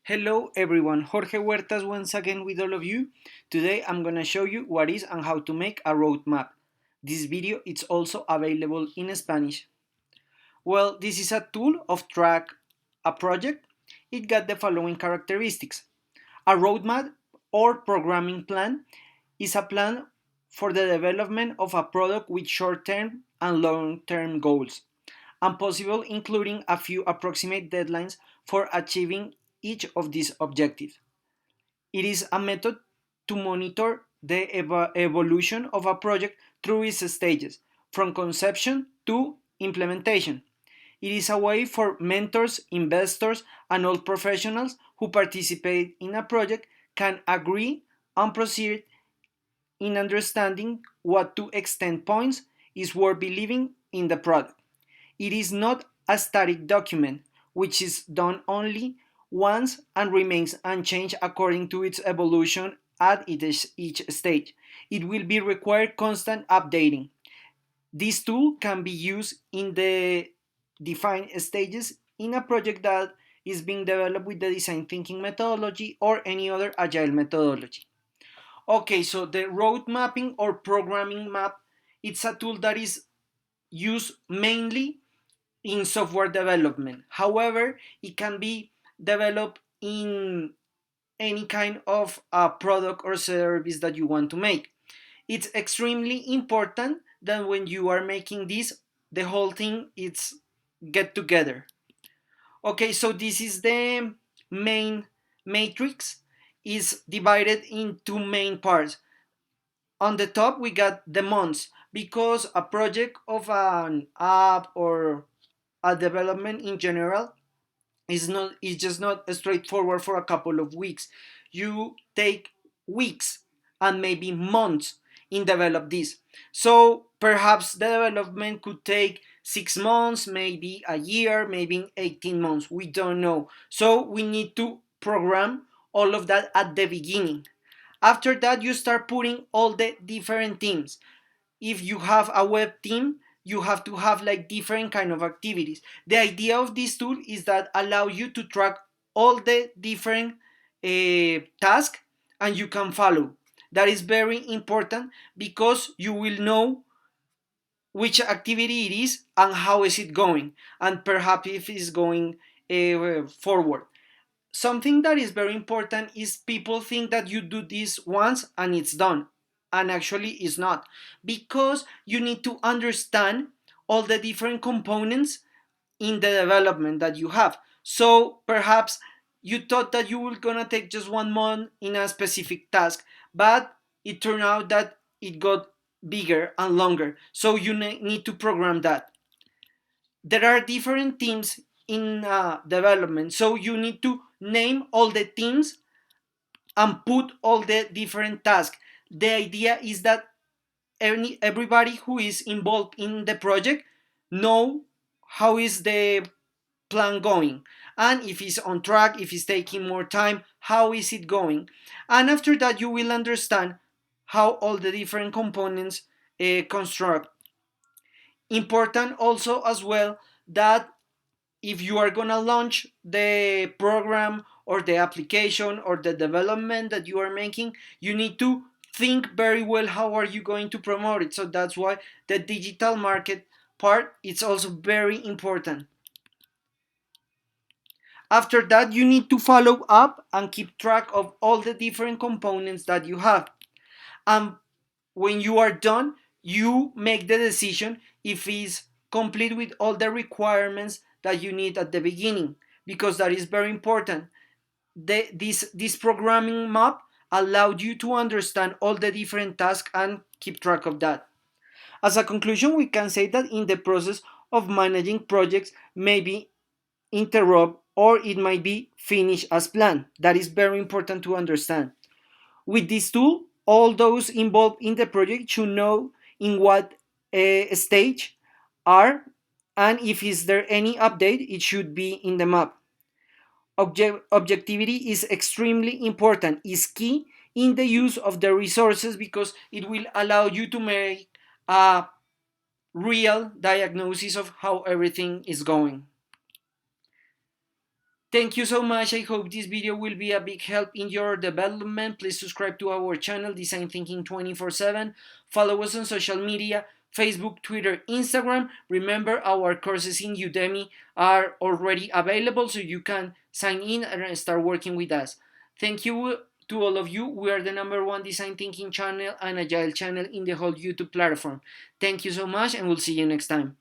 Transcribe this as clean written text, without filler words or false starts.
Hello everyone, Jorge Huertas once again with all of you. Today I'm gonna show you what is and how to make a roadmap. This video is also available in Spanish. Well, this is a tool of track a project. It got the following characteristics. A roadmap or programming plan is a plan for the development of a product with short-term and long-term goals, and possible including a few approximate deadlines for achieving each of these objectives. It is a method to monitor the evolution of a project through its stages, from conception to implementation. It is a way for mentors, investors, and all professionals who participate in a project can agree and proceed in understanding what to extent points is worth believing in the product. It is not a static document, which is done only once and remains unchanged according to its evolution at each stage. It will be required constant updating. This tool can be used in the defined stages in a project that is being developed with the design thinking methodology or any other agile methodology. Okay, so the road mapping or programming map, it's a tool that is used mainly in software development. However, it can be developed in any kind of product or service that you want to make. It's extremely important that when you are making this, the whole thing is get together. Okay, so this is the main matrix is divided in two main parts. On the top we got the months because a project of an app or a development in general is just not straightforward for a couple of weeks. You take weeks and maybe months in develop this. So perhaps the development could take 6 months, maybe a year, maybe 18 months. We don't know. So we need to program all of that at the beginning. After that, you start putting all the different teams. If you have a web team, you have to have like different kind of activities. The idea of this tool is that allow you to track all the different tasks and you can follow. That is very important because you will know which activity it is and how is it going, and perhaps if it's going forward. Something that is very important is people think that you do this once and it's done, and actually it's not, because you need to understand all the different components in the development that you have. So perhaps you thought that you were gonna take just 1 month in a specific task, but it turned out that it got bigger and longer, so you need to program that. There are different teams in development, so you need to name all the teams and put all the different tasks. The idea is that everybody who is involved in the project know how is the plan going, and if it's on track, if it's taking more time, how is it going. And after that you will understand how all the different components construct. Important also as well that if you are gonna launch the program or the application or the development that you are making, you need to think very well how are you going to promote it. So that's why the digital market part is also very important. After that, you need to follow up and keep track of all the different components that you have. And when you are done, you make the decision if it's complete with all the requirements that you need at the beginning, because that is very important. This programming map allowed you to understand all the different tasks and keep track of that. As a conclusion, we can say that in the process of managing projects may be interrupt or it might be finished as planned. That is very important to understand. With this tool, all those involved in the project should know in what stage are, and if is there any update, it should be in the map. Objectivity is extremely important, is key in the use of the resources because it will allow you to make a real diagnosis of how everything is going. Thank you so much. I hope this video will be a big help in your development. Please subscribe to our channel, Design Thinking 24/7. Follow us on social media, Facebook, Twitter, Instagram. Remember, our courses in Udemy are already available, so you can sign in and start working with us. Thank you to all of you. We are the #1 design thinking channel and agile channel in the whole YouTube platform. Thank you so much, and we'll see you next time.